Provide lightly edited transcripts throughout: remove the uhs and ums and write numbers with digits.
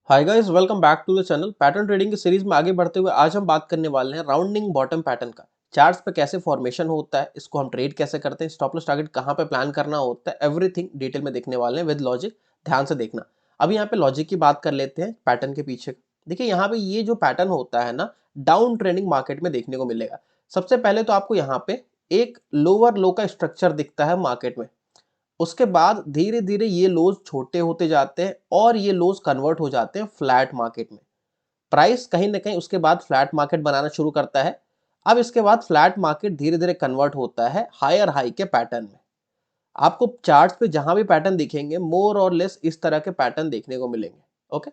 Hi guys, welcome back to the channel. Pattern trading की series में आगे बढ़ते हुए आज हम बात करने वाले हैं राउंडिंग बॉटम पैटर्न का। चार्ट्स पे कैसे फॉर्मेशन होता है, इसको हम ट्रेड कैसे करते हैं, स्टॉप लॉस टारगेट कहाँ पे प्लान करना होता है, एवरीथिंग डिटेल में देखने वाले हैं विद लॉजिक। ध्यान से देखना। अभी यहाँ पे लॉजिक की बात कर लेते हैं पैटर्न के पीछे। देखिए यहाँ पे ये जो पैटर्न होता है ना, डाउन ट्रेंडिंग मार्केट में देखने को मिलेगा। सबसे पहले तो आपको यहाँ पे एक लोअर लो का स्ट्रक्चर दिखता है मार्केट में। उसके बाद धीरे धीरे ये लोज छोटे होते जाते हैं और ये लोज कन्वर्ट हो जाते हैं फ्लैट मार्केट में। प्राइस कहीं ना कहीं उसके बाद फ्लैट मार्केट बनाना शुरू करता है। अब इसके बाद फ्लैट मार्केट धीरे धीरे कन्वर्ट होता है हायर हाई के पैटर्न में। आपको चार्ट्स पे जहां भी पैटर्न दिखेंगे मोर और लेस इस तरह के पैटर्न देखने को मिलेंगे। ओके,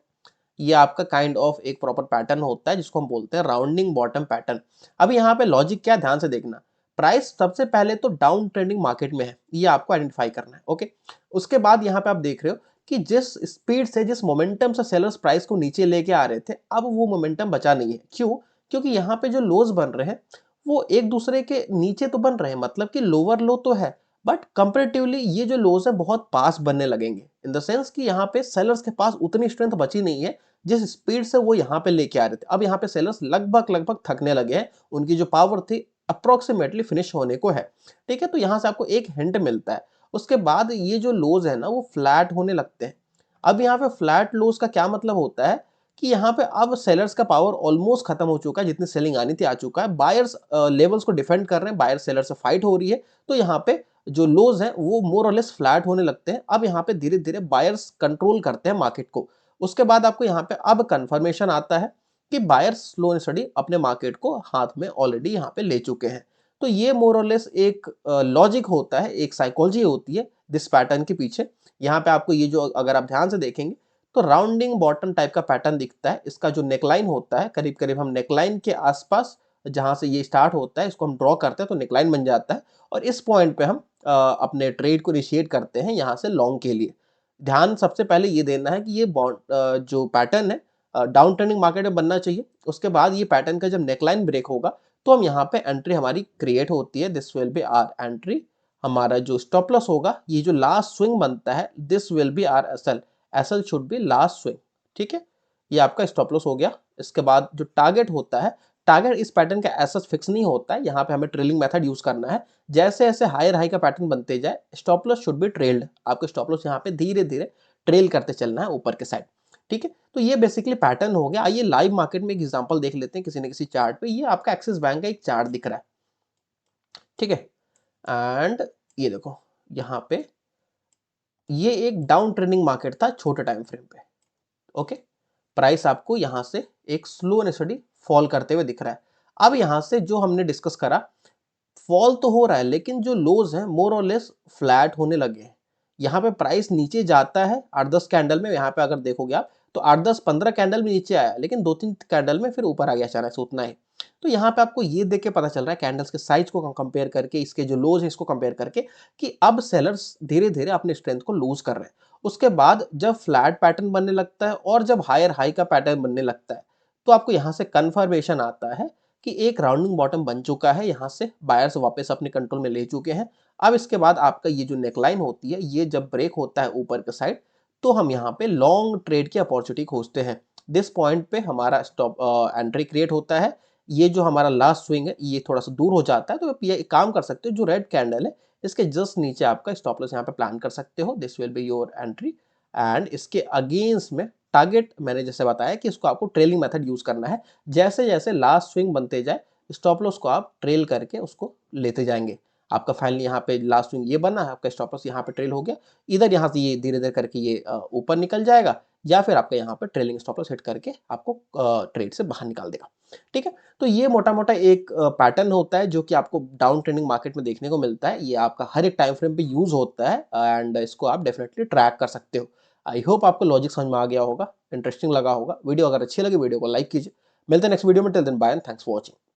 ये आपका काइंड ऑफ एक प्रॉपर पैटर्न होता है जिसको हम बोलते हैं राउंडिंग बॉटम पैटर्न। अब यहाँ पे लॉजिक क्या है, ध्यान से देखना। प्राइस सबसे पहले तो डाउन ट्रेंडिंग मार्केट में है, ये आपको आइडेंटिफाई करना है। ओके, उसके बाद यहाँ पे आप देख रहे हो कि जिस स्पीड से, जिस मोमेंटम से सेलर्स प्राइस को नीचे लेके आ रहे थे, अब वो मोमेंटम बचा नहीं है। क्यों? क्योंकि यहाँ पे जो लोज बन रहे हैं वो एक दूसरे के नीचे तो बन रहे हैं, मतलब कि लोअर लो तो है, बट कंपेरेटिवली ये जो लोज है बहुत पास बनने लगेंगे। इन द सेंस कि यहाँ पे सेलर्स के पास उतनी स्ट्रेंथ बची नहीं है जिस स्पीड से वो यहाँ पे लेके आ रहे थे। अब यहाँ पे सेलर्स लगभग लगभग थकने लगे हैं, उनकी जो पावर थी अप्रोक्सीमेटली फिनिश होने को है। ठीक है, तो यहाँ से आपको एक हिंट मिलता है। उसके बाद ये जो लोज है ना वो फ्लैट होने लगते हैं। अब यहाँ पे फ्लैट लोज का क्या मतलब होता है कि यहाँ पे अब सेलर्स का पावर ऑलमोस्ट खत्म हो चुका है, जितनी सेलिंग आनी थी आ चुका है। बायर्स लेवल्स को डिफेंड कर रहे हैं, बायर सेलर से फाइट हो रही है। तो यहाँ पे जो लोज है वो मोर और लेस फ्लैट होने लगते हैं। अब यहाँ पे धीरे धीरे बायर्स कंट्रोल करते हैं मार्केट को। उसके बाद आपको यहाँ पे अब कंफर्मेशन आता है कि बायर्स स्लो एंड स्टडी अपने मार्केट को हाथ में ऑलरेडी यहाँ पे ले चुके हैं। तो ये मोर और लेस एक लॉजिक होता है, एक साइकोलॉजी होती है दिस पैटर्न के पीछे। यहाँ पे आपको ये जो, अगर आप ध्यान से देखेंगे तो राउंडिंग बॉटम टाइप का पैटर्न दिखता है। इसका जो नेकलाइन होता है, करीब करीब हम नेकलाइन के आसपास जहां से ये स्टार्ट होता है इसको हम ड्रॉ करते हैं तो नेकलाइन बन जाता है। और इस पॉइंट पे हम अपने ट्रेड को इनिशिएट करते हैं यहाँ से लॉन्ग के लिए। ध्यान सबसे पहले ये देना है कि ये जो पैटर्न है डाउन ट्रेंडिंग मार्केट में बनना चाहिए। उसके बाद ये पैटर्न का जब नेकलाइन ब्रेक होगा तो हम यहाँ पे एंट्री हमारी क्रिएट होती है। This will be our entry. हमारा जो स्टॉप लॉस होगा, ये जो लास्ट स्विंग बनता है, this will be our SL. SL should be last swing. ठीक है, ये आपका स्टॉप लॉस हो गया। इसके बाद जो टारगेट होता है, टारगेट इस पैटर्न का ऐसा फिक्स नहीं होता है, यहाँ पे हमें ट्रेलिंग मेथड यूज करना है। जैसे जैसे हायर हाई का पैटर्न बनते जाए stop loss should be trailed. आपको स्टॉप लॉस यहाँ पे धीरे धीरे ट्रेल करते चलना है ऊपर के साइड। ठीक है, तो ये बेसिकली पैटर्न हो गया। आइए लाइव मार्केट में एक एग्जांपल देख लेते हैं किसी न किसी चार्ट पे। ये आपका एक्सिस बैंक का एक चार्ट दिख रहा है। ठीक है, एंड ये देखो यहाँ पे ये एक डाउन ट्रेंडिंग मार्केट था छोटे टाइम फ्रेम पे। ओके, प्राइस आपको यहां से एक स्लो एंड स्टडी फॉल करते हुए दिख रहा है। अब यहां से जो हमने डिस्कस करा, फॉल तो हो रहा है लेकिन जो लोज है मोर और लेस फ्लैट होने लगे हैं। यहाँ पे प्राइस नीचे जाता है 8-10 कैंडल में। यहाँ पे अगर देखोगे आप तो 8-10-15 कैंडल में नीचे आया, लेकिन 2-3 कैंडल में फिर ऊपर आ गया अचानक से, उतना ही। तो यहाँ पे आपको ये देख के पता चल रहा है कैंडल्स के साइज को कंपेयर करके, इसके जो लोज है इसको कंपेयर करके, कि अब सेलर्स धीरे धीरे अपने स्ट्रेंथ को लूज कर रहे हैं। उसके बाद जब फ्लैट पैटर्न बनने लगता है और जब हायर हाई का पैटर्न बनने लगता है तो आपको यहाँ से कंफर्मेशन आता है कि एक राउंडिंग बॉटम बन चुका है। यहाँ से बायर्स वापस अपने कंट्रोल में ले चुके हैं। अब इसके बाद आपका ये जो नेकलाइन होती है, ये जब ब्रेक होता है ऊपर के साइड तो हम यहाँ पे लॉन्ग ट्रेड की अपॉर्चुनिटी खोजते हैं। दिस पॉइंट पे हमारा स्टॉप एंट्री क्रिएट होता है। ये जो हमारा लास्ट स्विंग है ये थोड़ा सा दूर हो जाता है, तो आप ये काम कर सकते हो, जो रेड कैंडल है इसके जस्ट नीचे आपका स्टॉप लॉस यहाँ पे प्लान कर सकते हो। This will be your entry. And इसके अगेंस्ट में टारगेट मैंने जैसे बताया कि इसको आपको ट्रेलिंग मेथड यूज करना है। जैसे जैसे लास्ट स्विंग बनते जाए स्टॉप लॉस को आप ट्रेल करके उसको लेते जाएंगे। आपका फाइनली यहाँ पे लास्ट स्विंग ये बना है, आपका स्टॉप लॉस यहाँ पे ट्रेल हो गया। इधर यहाँ से ये धीरे धीरे करके ये ऊपर निकल जाएगा, या फिर आपका यहाँ पे ट्रेलिंग स्टॉप लॉस हिट करके आपको ट्रेड से बाहर निकाल देगा। ठीक है, तो ये मोटा मोटा एक पैटर्न होता है जो कि आपको डाउन ट्रेंडिंग मार्केट में देखने को मिलता है। ये आपका हर एक टाइम फ्रेम पे यूज होता है एंड इसको आप डेफिनेटली ट्रैक कर सकते हो। आई होप आपको लॉजिक समझ में आ गया होगा, इंटरेस्टिंग लगा होगा। वीडियो अगर अच्छी लगी वीडियो को लाइक कीजिए। मिलते हैं नेक्स्ट वीडियो में। Till then bye and thanks for watching.